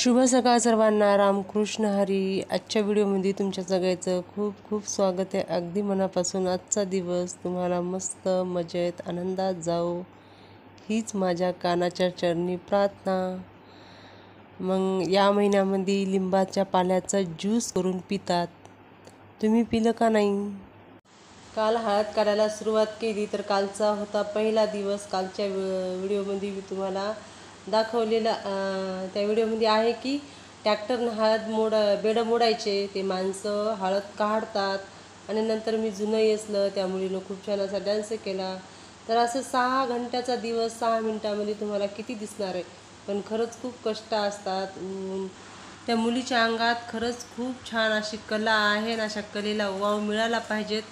शुभ सकाळ सर्वांना. रामकृष्ण हरी. आजच्या व्हिडिओमध्ये तुमच्या सगळ्याचं खूप खूप स्वागत आहे. अगदी मनापासून आजचा दिवस तुम्हाला मस्त मजेत आनंदात जाओ हीच माझ्या कानाच्या चरणी प्रार्थना. मग या महिन्यामध्ये लिंबाच्या पाल्याचा ज्यूस करून पितात. तुम्ही पिलं का नाही? काल हळद काढायला सुरुवात केली तर कालचा होता पहिला दिवस. कालच्या व्हिडिओमध्ये मी तुम्हाला दाखवलेला त्या व्हिडिओमध्ये आहे की ट्रॅक्टरनं हळद बेडं मोडायचे. ते माणसं हळद काढतात आणि नंतर मी जुनं येसलं त्या मुलीनं खूप छान असा डान्स केला. तर असं 6 घंट्याचा दिवस 6 मिनटामध्ये तुम्हाला किती दिसणार आहे, पण खरंच खूप कष्ट असतात. त्या मुलीच्या अंगात खरंच खूप छान अशी कला आहे आणि अशा कलेला वाव मिळाला पाहिजेत.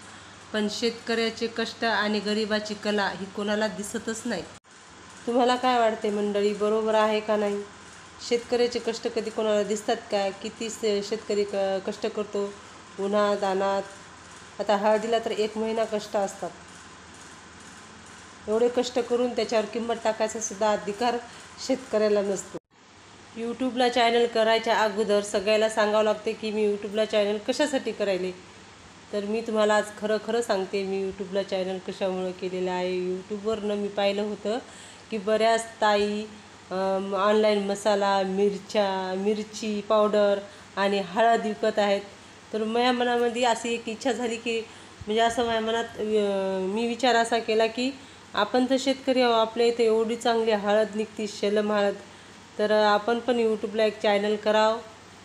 पण शेतकऱ्याचे कष्ट आणि गरिबाची कला ही कोणाला दिसतच नाही. तुम्हाला काय वाटते मंडळी, बरोबर आहे का नाही? शेतकऱ्याचे कष्ट कधी कोणाला दिसतात का? किती शेतकरी कष्ट करतो उन्हात अनात. आता हळदीला तर 1 महिना कष्ट असतात. एवढे कष्ट करून त्याच्यावर किंमत टाकायचा सुद्धा अधिकार शेतकऱ्याला नसतो. यूट्यूबला चॅनल करायच्या अगोदर सगळ्याला सांगावं लागते की मी यूट्यूबला चॅनल कशासाठी करायले. तर मी तुम्हाला आज खरं सांगते मी यूट्यूबला चॅनल कशामुळे केलेलं आहे. यूट्यूबवरनं मी पाहिलं होतं की बऱ्याच ताई ऑनलाईन मसाला, मिरची पावडर आणि हळद विकत आहेत. तर माझ्या मनामध्ये अशी एक इच्छा झाली की म्हणजे असं माझ्या मनात मी विचार असा केला की आपण तर शेतकरी आहोत, आपल्या इथे एवढी चांगली हळद निघती, शेलम हळद. तर आपण पण यूट्यूबला एक चॅनल करावं,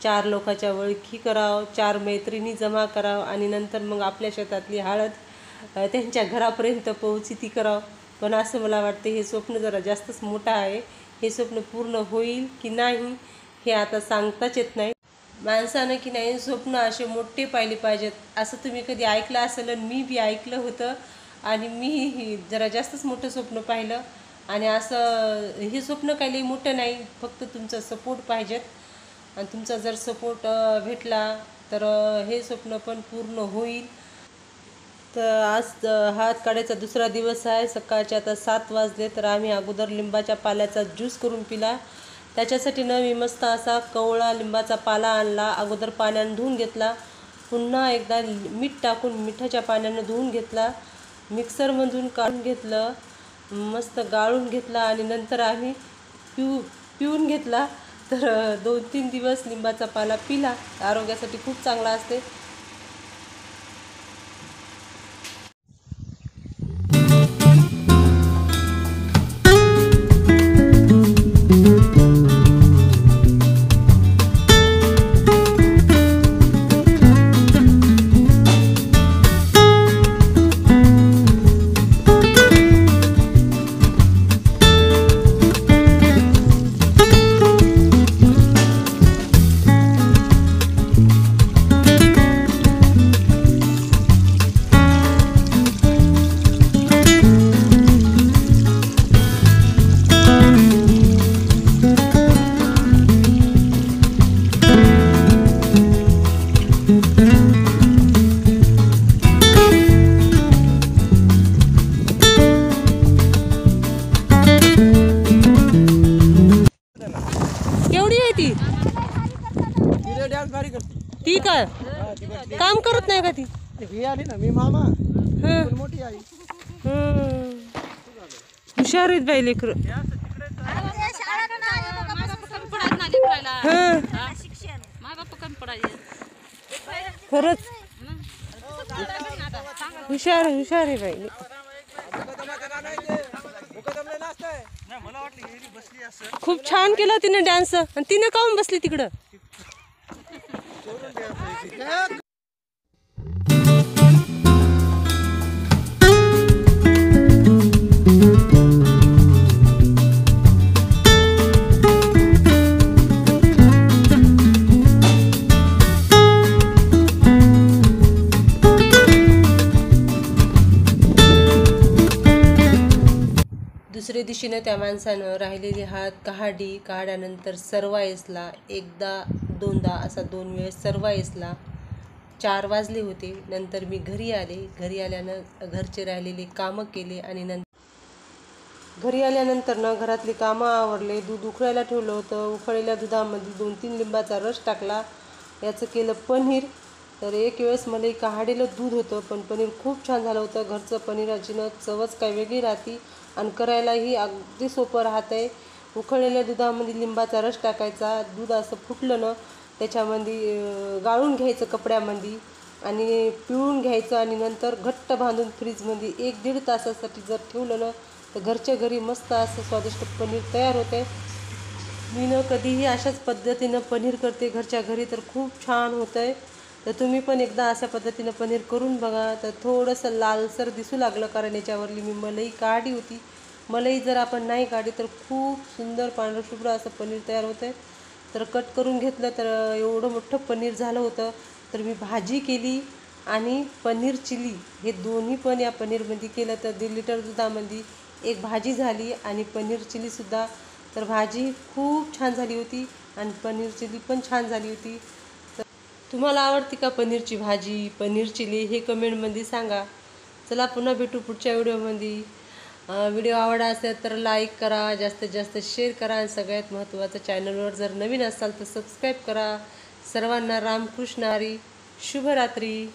4 लोकांच्या ओळखी करावं, 4 मैत्रिणी जमा करावं आणि नंतर मग आपल्या शेतातली हळद त्यांच्या घरापर्यंत पोहोचती करावं. पण असं मला वाटतं हे स्वप्न जरा जास्तच मोठं आहे. हे स्वप्न पूर्ण होईल की नाही हे आता सांगताच येत नाही. माणसानं की नाही स्वप्न असे मोठे पाहिले पाहिजेत. असं तुम्ही कधी ऐकलं असेल आणि मी बी ऐकलं होतं आणि मी जरा जास्तच मोठं स्वप्न पाहिलं. आणि असं हे स्वप्न काही मोठं नाही, फक्त तुमचा सपोर्ट पाहिजेत. आणि तुमचा जर सपोर्ट भेटला तर हे स्वप्न पण पूर्ण होईल. तर आज हळद काढायचा दुसरा दिवस आहे. सकाळचे आता 7 वाजले. तर आम्ही अगोदर लिंबाच्या पाल्याचा ज्यूस करून पिला. त्याच्यासाठी मी मस्त असा कवळा लिंबाचा पाला आणला. अगोदर पाण्यानं धुवून घेतला, पुन्हा एकदा मीठ टाकून मिठाच्या पाण्यानं धुवून घेतला, मिक्सरमधून काढून घेतलं, मस्त गाळून घेतला आणि नंतर आम्ही पिऊन घेतला. तर 2-3 दिवस लिंबाचा पाला पिला. आरोग्यासाठी खूप चांगला असते. ती काय काम करत नाही का? ती आली ना, मी मामा मोठी आई. हुशार आहेत बाई लेकर. खरंच हुशार आहे बाई. खूप छान केला तिने डान्स. आणि तिने काऊन बसली तिकडं? दुसऱ्या दिवशीनं त्या माणसानं राहिलेली हळद काढल्यानंतर सरवा येसला. एकदा दोनदा असा 2 वेळेस सरवा येसला. 4 वाजले होते. नंतर मी घरी आले. घरी आल्यानं घरचे राहिलेले कामं केले आणि घरी आल्यानंतर ना घरातली कामं आवरले, दूध उकळायला ठेवलं होतं. उकळलेल्या दुधामध्ये 2-3 लिंबाचा रस टाकला, याचं केलं पनीर. तर एक वेळेस मला काढलेलं दूध होतं, पण पनीर खूप छान झालं होतं. घरचं पनीराची ना चवच काही वेगळी राहते आणि करायलाही अगदी सोपं राहतं आहे. उकळलेल्या दुधामध्ये लिंबाचा रस टाकायचा, दूध असं फुटलं ना त्याच्यामध्ये गाळून घ्यायचं कपड्यामध्ये आणि पिळून घ्यायचं आणि नंतर घट्ट बांधून फ्रीजमध्ये 1-1.5 तासासाठी जर ठेवलं ना तर घरच्या घरी मस्त असं स्वादिष्ट पनीर तयार होते. मी ना कधीही अशाच पद्धतीनं पनीर करते घरच्या घरी, तर खूप छान होतं आहे. तर तुम्ही पण एकदा अशा पद्धतीनं पनीर करून बघा. तर थोडंसं लालसर दिसू लागलं कारण याच्यावरली मी मलाई काढली होती. मलाई जर आपण नाही काढली तर खूप सुंदर पांढरं शुभ्र असं पनीर तयार होतं आहे. तर कट करून घेतलं तर एवढं मोठं पनीर झालं होतं. तर मी भाजी केली आणि पनीर चिली हे दोन्ही पण या पनीरमध्ये केलं. तर 1.5 लिटर दुधामध्ये एक भाजी झाली आणि पनीर चिलीसुद्धा. तर भाजी खूप छान झाली होती आणि पनीर चिली पण छान झाली होती. तर तुम्हाला आवडते का पनीरची भाजी, पनीर चिली हे कमेंटमध्ये सांगा. चला पुन्हा भेटू पुढच्या व्हिडिओमध्ये. व्हिडिओ आवडला असेल तर लाईक करा, जास्तीत जास्त शेअर करा आणि सगळ्यात महत्त्वाचं चॅनलवर जर नवीन असाल तर सबस्क्राईब करा. सर्वांना रामकृष्ण हरी. शुभरात्री.